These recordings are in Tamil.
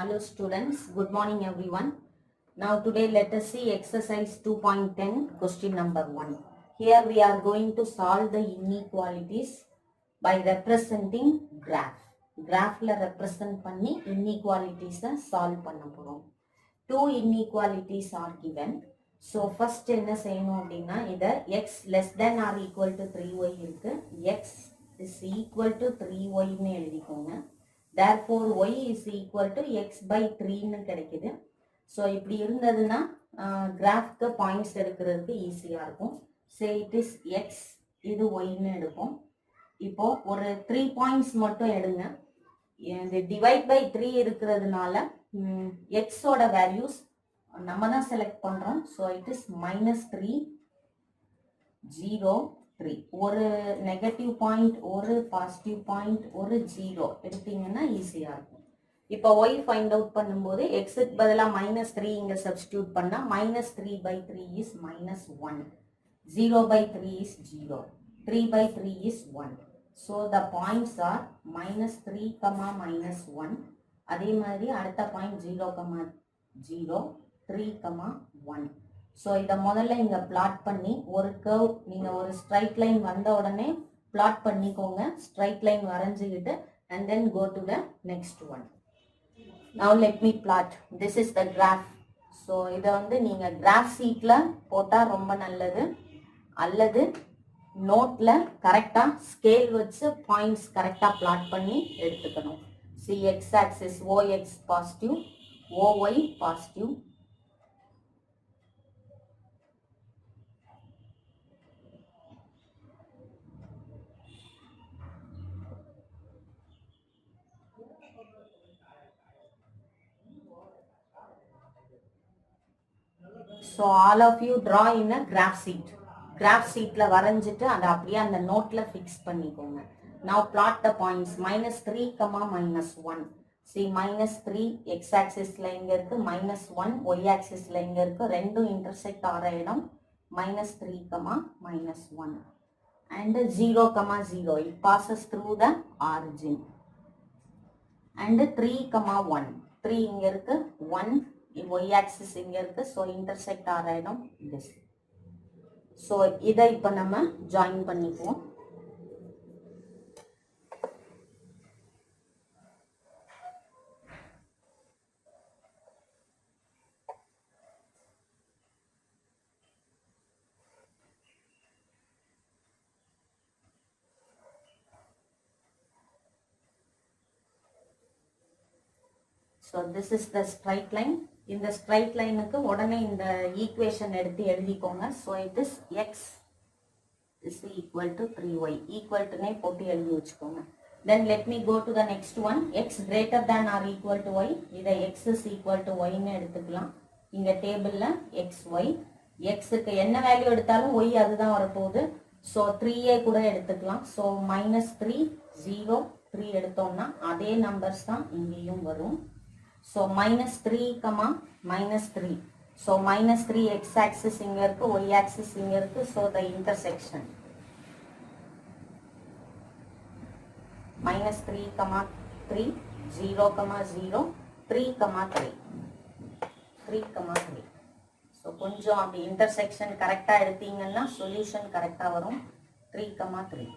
Hello students, good morning everyone. Now today let us see exercise 2.10 question number 1. Here we are going to solve the inequalities by representing graph. Graphல represent பண்ணி inequalities solve பண்ண போறோம். Two inequalities are given. So first என்ன செய்யணும் அப்படின்னா இத x less than or equal to 3y இருக்கு. X is equal to 3y ன்னு எழுதிக்கோங்க. Therefore y is equal to x by 3 ன்னு கிடைக்குது. ஸோ இப்படி இருந்ததுன்னா கிராஃப்க்கு பாயிண்ட்ஸ் எடுக்கிறதுக்கு ஈஸியாக இருக்கும். சே இட் இஸ் எக்ஸ், இது ஒய்ன்னு எடுப்போம். இப்போ ஒரு 3 பாயிண்ட்ஸ் மட்டும் எடுங்க. இந்த டிவைட் பை 3 இருக்கிறதுனால எக்ஸோட வேல்யூஸ் நம்ம தான் செலக்ட் பண்ணுறோம். So it is -3 0 3. ஒரு நெகட்டிவ் பாயிண்ட், ஒரு பாசிட்டிவ் பாயிண்ட், ஒரு 0 எடுத்தீங்கன்னா ஈஸியாக இருக்கும். இப்போ y ஃபைண்ட் அவுட் பண்ணும்போது எக்ஸுக்கு பதிலாக -3 இங்கே சப்ஸ்டியூட் பண்ணால் -3 by 3 is -1. 0 by 3 is 0. 3 by 3 is 1. So the points are -3, -1. அதே மாதிரி அடுத்த பாயிண்ட் 0, 0, 3, 1. ஸோ இதை முதல்ல இங்கே பிளாட் பண்ணி ஒரு கர்வ், நீங்கள் ஒரு ஸ்ட்ரைட் லைன் வந்த உடனே பிளாட் பண்ணிக்கோங்க. ஸ்ட்ரைட் லைன் வரைஞ்சிக்கிட்டு and then go to the next one. Now let me plot. This is the graph. So இதை வந்து நீங்கள் கிராஃப் சீட்டில் போட்டால் ரொம்ப நல்லது, அல்லது நோட்டில் கரெக்டாக ஸ்கேல் வச்சு பாயிண்ட்ஸ் கரெக்டாக பிளாட் பண்ணி எடுத்துக்கணும். See x axis OX positive, OY positive, so all of you draw in a graph sheet. Graph சீட்டில் வரைஞ்சிட்டு அதை அப்படியே அந்த நோட்டில் ஃபிக்ஸ் பண்ணிக்கோங்க. Now plot the points -3, -1. See -3 x ஆக்சிஸில் எங்கே இருக்குது, -1 ஒய் ஆக்சிஸில் எங்கே இருக்குது, ரெண்டும் இன்டர்செக்ட் ஆகிற இடம் -3, -1. And 0, 0 it bosses through the origin. And 3, 1. 3 இங்கே இருக்குது, 1 y axis இங்க இருக்கு. ஸோ இன்டர்செக்ட் ஆகிற இடம் திஸ். ஸோ இதை இப்போ நம்ம ஜாயின் பண்ணிக்குவோம். So this is the straight line. இந்த ஸ்ட்ரைட் லைனுக்கு உடனே இந்த ஈக்குவேஷன் எடுத்து எழுதிக்கோங்க. So it is x is equal to 3y. Equal போட்டு எழுதி வச்சுக்கோங்க. Then let me go to the next one. X greater than or equal to y. இதை எக்ஸ் இஸ் ஈக்குவல் டு ஒய்ன்னு எடுத்துக்கலாம். இங்கே டேபிளில் எக்ஸ் ஒய், எக்ஸுக்கு என்ன வேல்யூ எடுத்தாலும் ஒய் அதுதான் வரப்போகுது. ஸோ 3a கூட எடுத்துக்கலாம். ஸோ -3 0 3 எடுத்தோம்னா அதே நம்பர்ஸ் தான் இங்கேயும் வரும். So -3, -3. So -3 x axis இங்க இருக்கு, y axis இங்க இருக்கு. So the intersection -3, 3, 0, 0, 3, 3, 3, 3. So கொஞ்சம் அப்படி intersection கரெக்டா எடுத்தீங்கன்னா solution கரெக்டா வரும். 3, 3.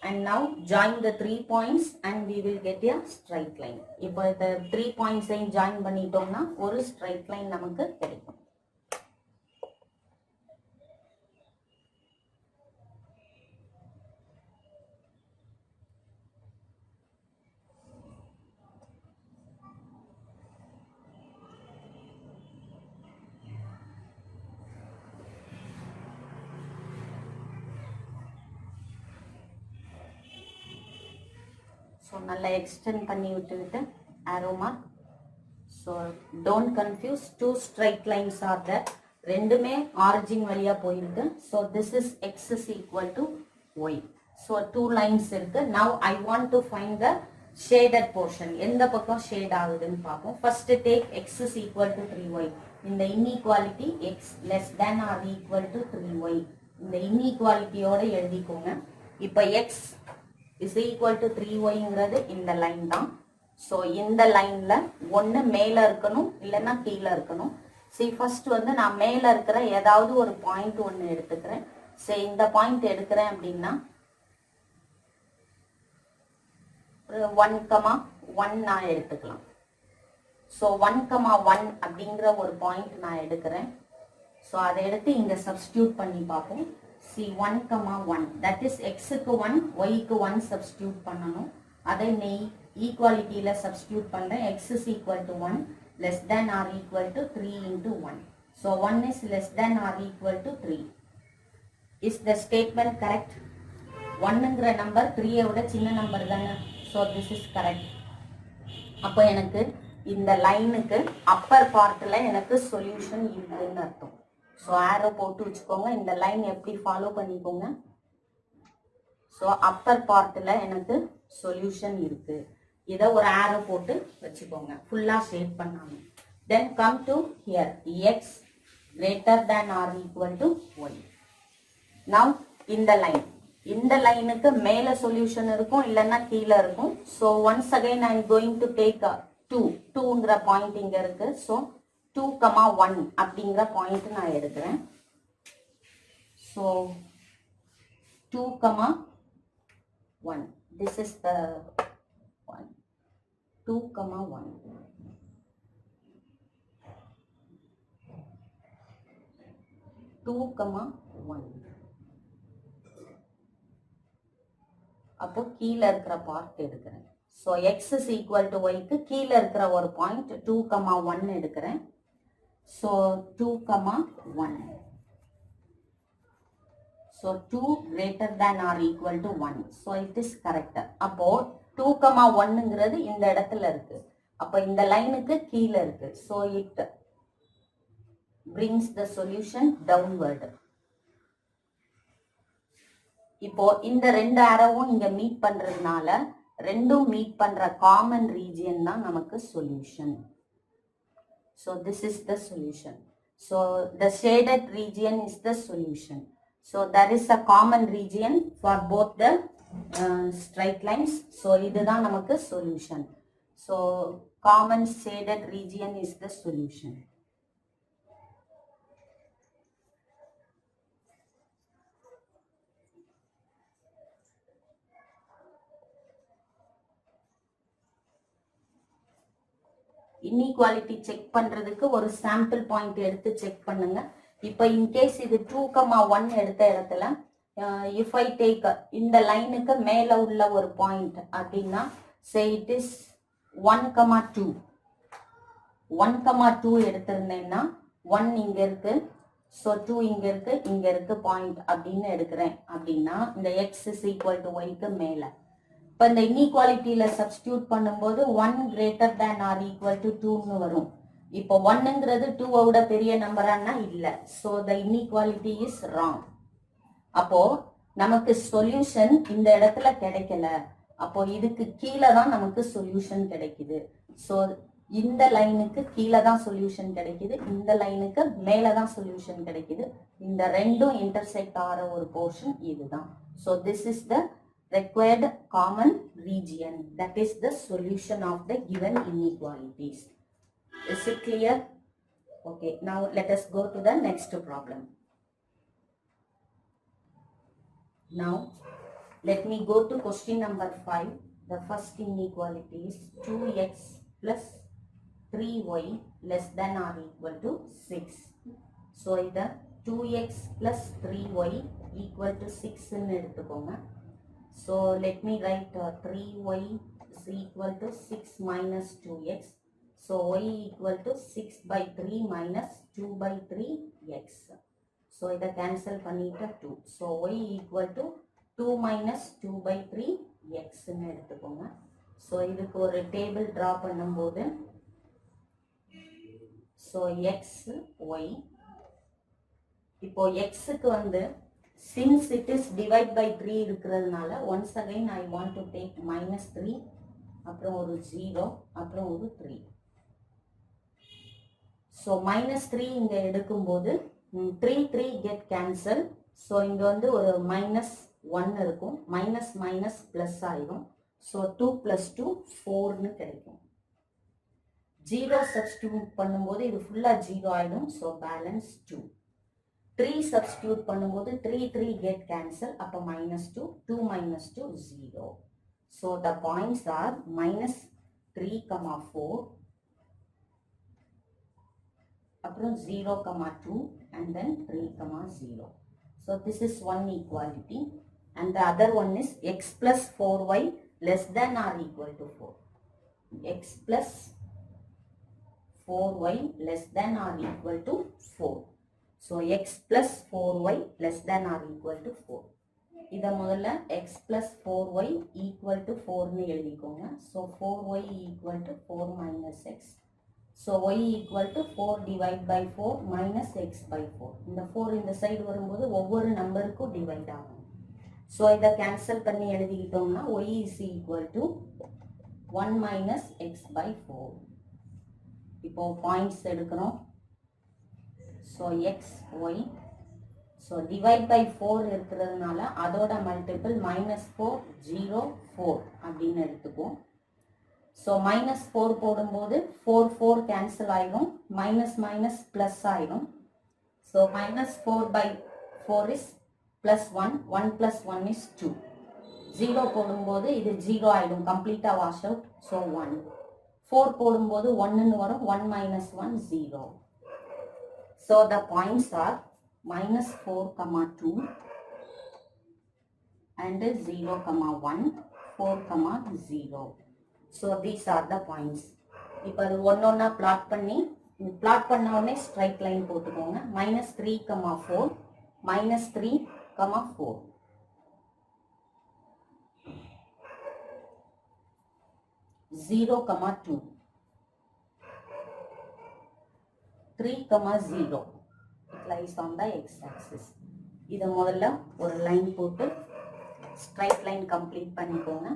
And now join the 3 points and we will get a straight line. இப்போ இந்த 3 points join பண்ணிட்டோம்னா ஒரு straight line நமக்கு கிடைக்கும். ஸோ நல்லா எக்ஸ்டெண்ட் பண்ணி விட்டுக்கிட்டு arrow mark. So don't confuse, 2 straight lines are there. ரெண்டுமே ஆரிஜின் வழியாக போயிருக்கு. So this is x is equal to y. So 2 lines இருக்கு. Now I want to find the shaded portion. எந்த பக்கம் ஷேட் ஆகுதுன்னு பார்ப்போம். First take x is equal to 3y. இந்த inequality x less than or equal to 3y இந்த இன்இக்வாலிட்டியோட எழுதிக்கோங்க. இப்போ எக்ஸ் இஸ் ஈக்குவல் டு 3yங்கிறது இந்த லைன் தான். ஸோ இந்த லைன்ல ஒன்று மேலே இருக்கணும் இல்லைன்னா கீழே இருக்கணும். சரி, ஃபர்ஸ்ட் வந்து நான் மேலே இருக்கிற ஏதாவது ஒரு பாயிண்ட் ஒன்று எடுத்துக்கிறேன். சரி, இந்த பாயிண்ட் எடுக்கிறேன் அப்படின்னா 1,1 நான் எடுத்துக்கலாம். ஸோ 1,1 அப்படிங்கிற ஒரு பாயிண்ட் நான் எடுக்கிறேன். ஸோ அதை எடுத்து இங்கே சப்ஸ்டியூட் பண்ணி பார்ப்போம். சி 1,1 தட் இஸ் எக்ஸுக்கு 1 ஒய்க்கு 1 சப்ஸ்டியூட் பண்ணணும். அதை ஈக்குவாலிட்டியில் சப்ஸ்டியூட் பண்ணுறேன். X is equal to 1 less than or equal to 3 into 1. So 1 is less than or equal to 3. Is the statement correct? 1ங்கிற நம்பர் 3ஐ விட சின்ன நம்பர் தானே. So this is correct. அப்போ எனக்கு இந்த லைனுக்கு அப்பர் பார்ட்டில் எனக்கு சொல்யூஷன் இருக்குன்னு அர்த்தம். ஸோ ஆரோ போட்டு வச்சுக்கோங்க. இந்த லைன் எப்படி ஃபாலோ பண்ணிக்கோங்க. ஸோ அப்பர் பார்ட்டில் எனக்கு சொல்யூஷன் இருக்கு. இதை ஒரு ஆரோ போட்டு வச்சுக்கோங்க, ஃபுல்லாக ஷேட் பண்ணாம. Then come to here x greater than or equal to y. Now இந்த லைனுக்கு மேலே சொல்யூஷன் இருக்கும் இல்லைன்னா கீழே இருக்கும். So once again I am going to take 2ங்கிற பாயிண்ட் இங்கே இருக்கு. ஸோ 2,1 அப்படிங்கிற பாயிண்ட் நான் எடுக்கிறேன். So 2,1 this is the 2,1. அப்போ கீழே இருக்கிற பார்ட் எடுக்கிறேன். So x is equal to ஒய்க்கு கீழே இருக்கிற ஒரு பாயிண்ட் 2,1 எடுக்கிறேன். So 2,1. So 2 greater than or equal to 1. So it is correct. அப்போ 2,1ங்கிறது இந்த இடத்துல இருக்கு. அப்போ இந்த லைனுக்கு கீழே இருக்கு. So it brings the solution downward. இப்போ இந்த ரெண்டு ஆரோவும் இங்க மீட் பண்றதுனால ரெண்டும் மீட் பண்ற காமன் ரீஜியன் தான் நமக்கு solution. So this is the solution. So the shaded region is the solution. So there is a common region for both the straight lines. So இதுதான் நமக்கு solution. So common shaded region is the solution. Inequality check பண்றதுக்கு ஒரு சாம்பிள் பாயிண்ட் எடுத்து செக் பண்ணுங்க. இப்போ இன்கேஸ் இது 2,1 எடுத்த இடத்துல இஃப் ஐ டேக் இந்த லைனுக்கு மேல உள்ள ஒரு பாயிண்ட் அப்படின்னா சே இட் இஸ் 1,2 எடுத்திருந்தேன்னா 1 இங்க இருக்கு. ஸோ 2 இங்க இருக்கு பாயிண்ட் அப்படின்னு எடுக்கிறேன் அப்படின்னா இந்த எக்ஸ் இஸ் ஈக்குவல் டு ஒய்க்கு மேல. இப்போ இந்த இன்இக்வாலிட்டியில சப்ஸ்டியூட் பண்ணும்போது 1 greater than or equal to 2ன்னு வரும். இப்போ 1ங்கிறது 2ஐ விட பெரிய நம்பரானா இல்லை. So the inequality is wrong. அப்போ நமக்கு சொல்யூஷன் இந்த இடத்துல கிடைக்கல. அப்போ இதுக்கு கீழே தான் நமக்கு சொல்யூஷன் கிடைக்குது. ஸோ இந்த லைனுக்கு கீழே தான் சொல்யூஷன் கிடைக்குது, இந்த லைனுக்கு மேலே தான் சொல்யூஷன் கிடைக்குது. இந்த ரெண்டும் இன்டர்செக்ட் ஆகிற ஒரு போர்ஷன் இதுதான். So this is the required common region, that is the solution of the given inequalities. Is it clear? Okay, now let us go to the next problem. Now let me go to question number 5. The first inequality is 2x plus 3y less than or equal to 6. So either 2x plus 3y equal to 6 ன்னு எடுத்துக்கோங்க. So let me write 3y is equal to 6 minus 2x. So y equal to 6 by 3 minus 2 by 3x. So இதை cancel பண்ணிட்டு 2. So y equal to 2 minus 2 by 3x ன்னு எடுத்துக்கோங்க. So இதுக்கு ஒரு டேபிள் டிரா பண்ணும்போது so x y இப்போ xக்கு வந்து since it is divide by 3 இருக்கிறதுனால once again I want to take minus 3 அப்புறம் ஒரு 0 அப்புறம் ஒரு 3. so minus 3 இங்க எடுக்கும்போது 3 3 get cancel. so இங்க வந்து ஒரு minus 1 இருக்கும், மைனஸ் மைனஸ் பிளஸ் ஆயிடும். ஸோ 2 + 2 4ன்னு கிடைக்கும். 0 சப்ஸ்டியூட் பண்ணும்போது இது ஃபுல்லாக 0 ஆயிடும். So balance 2. 3 சப்ஸ்டியூட் பண்ணும்போது 3 3 get cancel. அப்போ -2, 2 - 2 0. So the points are -3, 4, அப்புறம் 0, 2 and then 3, 0. So this is one equality and the other one is x plus 4y less than or equal to 4. X plus 4y less than or equal to 4. So x plus 4y less than or equal to 4. இதை முதல்ல x plus 4y equal to 4ன்னு எழுதிக்கோங்க. So 4y equal to 4 minus x. So y equal to 4 divide by 4 minus x by 4. இந்த 4 இந்த சைடு வரும்போது ஒவ்வொரு நம்பருக்கும் டிவைட் ஆகும். ஸோ இதை கேன்சல் பண்ணி எழுதிக்கிட்டோம்னா y is equal to 1 minus x by 4. இப்போ பாயிண்ட்ஸ் எடுக்கிறோம். So x, y. So divide by 4 இருக்கிறதுனால அதோட மல்டிபிள் -4, 0, 4 அப்படின்னு எடுத்துக்குவோம். ஸோ -4 போடும்போது 4 4 கேன்சல் ஆயிடும், மைனஸ் மைனஸ் ப்ளஸ் ஆயிடும். So -4/4 is +1, 1 + 1 is 2. 0 போடும்போது இது 0 ஆயிடும், கம்ப்ளீட்டாக வாஷ் அவுட். ஸோ 1. 4 போடும்போது 1ன்னு வரும், 1 - 1 0. So the points are -4, 2 and 0, 1, 4, 0. So these are the points. இப்போ அது ஒன்னொன்னா பிளாட் பண்ண உடனே ஸ்ட்ரைட் லைன் போட்டுக்கோங்க. -3, 4, -3, 4. 0, 2, 3, 0. It lies on the x-axis. இதை முதல்ல ஒரு லைன் போட்டு ஸ்ட்ரைட் லைன் கம்ப்ளீட் பண்ணிக்கோங்க.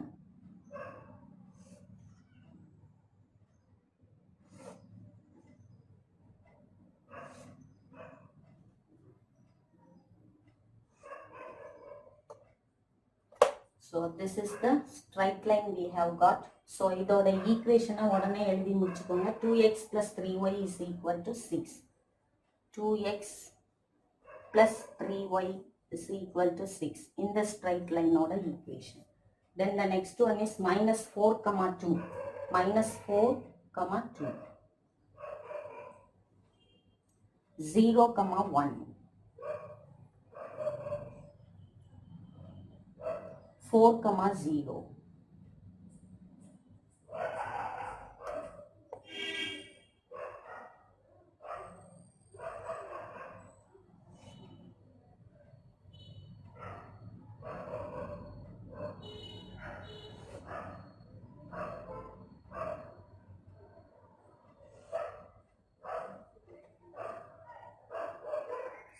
So this is the straight line we have got. So இதோட ஈக்குவேஷனை உடனே எழுதி முடிச்சுக்கோங்க. 2x plus 3y is equal to 6. 2x plus 3y is equal to 6. In the straight line oda equation. Then the next one is -4, 2. -4, 2. 0, 1. 4, 0.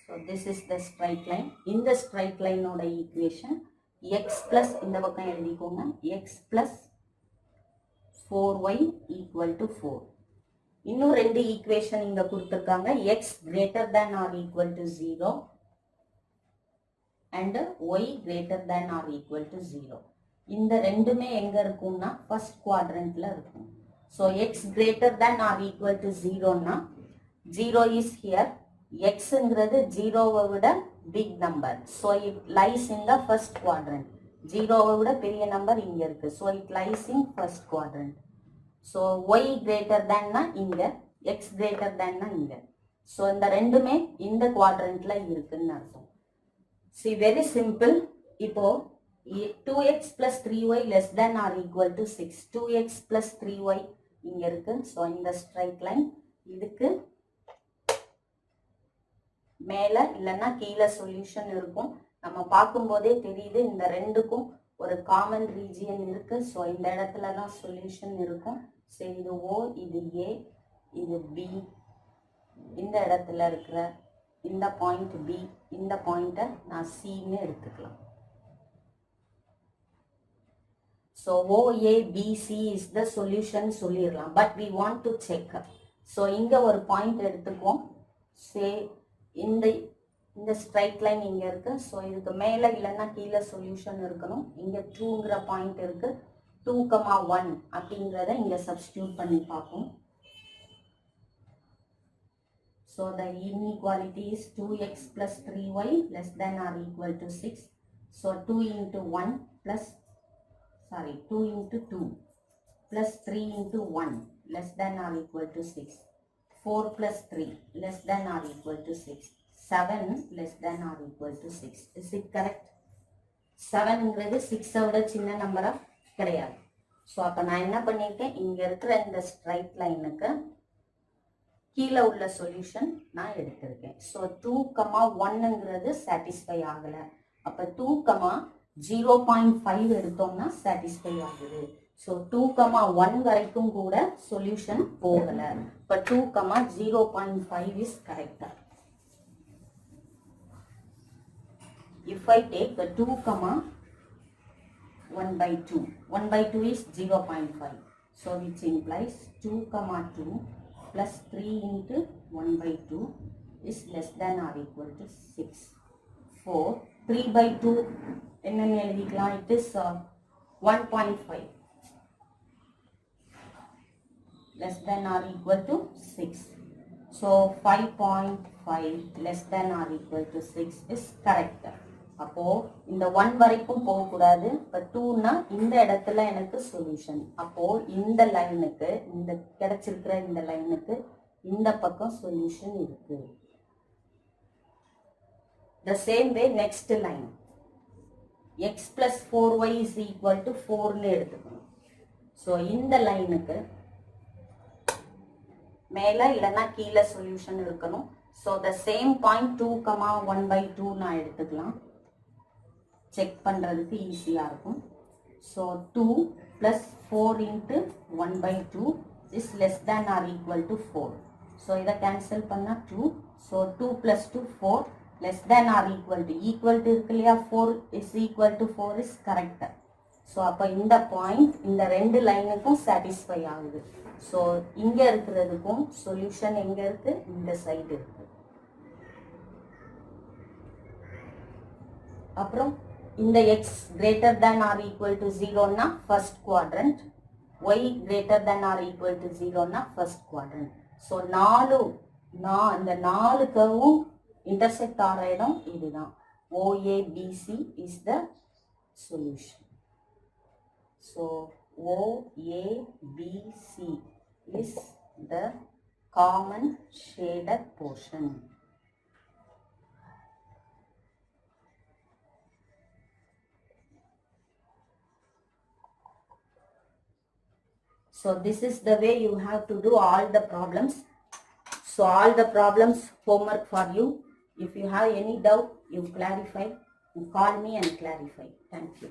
So this is the straight line. In the straight line oda equation x plus இந்த பக்கம் எழுதிக்கோங்க. x plus 4y equal to 4. இன்னும் ரெண்டு ஈக்குவேஷன் இங்க கொடுத்திருக்காங்க. x greater than or equal to 0 and y greater than or equal to 0. இந்த ரெண்டுமே எங்க இருக்கும்னா ஃபர்ஸ்ட் குவாட்ரண்ட்ல இருக்கும். So x greater than or equal to 0 னா 0 is here. xங்கிறது 0வை விட big number. So it lies in the first quadrant. 0வை விட பெரிய நம்பர் இங்க இருக்கு. So it lies in first quadrant. So y greater than னா இங்க, x greater than னா இங்க. So இந்த ரெண்டுமே இந்த குவாட்ரண்ட்ல இருக்குன்னு அர்த்தம். See very simple. இப்போ 2x plus 3y less than or equal to 6. 2x plus 3y இங்க இருக்கு. So இந்த straight line இதுக்கு மேல இல்லைன்னா கீழே சொல்யூஷன் இருக்கும். நம்ம பார்க்கும்போதே தெரியுது இந்த ரெண்டுக்கும் ஒரு காமன் ரீஜியன் இருக்கு. ஸோ இந்த இடத்துல தான் சொல்யூஷன் இருக்கும். சரி, இது ஓ, இது ஏ, இது பி. இந்த இடத்துல இருக்கிற இந்த பாயிண்ட் பி, இந்த பாயிண்ட்டை நான் சின்னு எடுத்துக்கலாம். So OABC is the solution சொல்லிடலாம். But we want to check. So இங்கே ஒரு பாயிண்ட் எடுத்துக்குவோம். சே இந்த இந்த ஸ்ட்ரைட் லைன் இங்கே இருக்குது. ஸோ இதுக்கு மேலே இல்லைன்னா கீழே சொல்யூஷன் இருக்கணும். இங்கே 2ங்கிற பாயிண்ட் இருக்குது. 2,1 அப்படிங்கிறத இங்கே சப்ஸ்டியூட் பண்ணி பார்ப்போம். So the inequality is 2x plus 3y less than or equal to 6. So 2 into 1 plus, 2 into 2 plus 3 into 1 less than or equal to 6. 4 plus 3 less than or equal to 6. 7 less than or equal to 6. Is it correct? 7ங்கிறது 6 விட சின்ன நம்பரா கிடையாது. ஸோ அப்போ நான் என்ன பண்ணியிருக்கேன், இங்கே இருக்கிற இந்த ஸ்ட்ரைட் லைனுக்கு கீழே உள்ள சொல்யூஷன் நான் எடுத்திருக்கேன். ஸோ 2,1ங்கிறது சாட்டிஸ்ஃபை ஆகலை. அப்போ 2,0.5 எடுத்தோம்னா சாட்டிஸ்ஃபை ஆகுது. ஸோ 2,1 வரைக்கும் கூட சொல்யூஷன் போகலை. இப்போ 2,0.5 இஸ் கரெக்டா. If I take the 2,1/2, 1/2 is 0.5. So which implies 2,2 plus 3 into 1/2 is less than or equal to 6. 4, 3/2 என்னன்னு எழுதிக்கலாம். It is 1.5 less than or equal to 6. So 5.5 less than or equal to 6 is correct. அப்போ இந்த 1 வரைக்கும் போகக்கூடாது. இப்போ 2னா இந்த இடத்துல எனக்கு சொல்யூஷன். அப்போ இந்த லைனுக்கு, இந்த கிடைச்சிருக்கிற இந்த லைனுக்கு இந்த பக்கம் சொல்யூஷன் இருக்கு. The same way next line x plus 4y is equal to 4ன்னு எடுத்துக்கணும். ஸோ இந்த லைனுக்கு மேலே இல்லைன்னா கீழே சொல்யூஷன் இருக்கணும். ஸோ the same point 2,1/2 நான் எடுத்துக்கலாம். செக் பண்ணுறதுக்கு ஈஸியாக இருக்கும். So 2 plus 4 into 1/2 is less than or equal to 4. So இதை கேன்சல் பண்ணால் 2. So 2 plus 2 4 less than or equal to இருக்கு இல்லையா, 4 is equal to 4 is correct. So அப்போ இந்த பாயிண்ட் இந்த ரெண்டு லைனுக்கும் சாட்டிஸ்ஃபை ஆகுது. ஸோ இங்கே இருக்கிறதுக்கும் சொல்யூஷன் எங்கே இருக்குது, இந்த சைடு இருக்குது. அப்புறம் இந்த x greater than or equal to 0னா first quadrant, y greater than or equal to 0னா first quadrant. So இந்த 4 கர்வும் இன்டர்செக்ட் ஆகிற இடம் இதுதான். OABC is the solution. So OABC is the common shaded portion. So this is the way you have to do all the problems. So all the problems homework for you. If you have any doubt, you clarify. You call me and clarify. Thank you.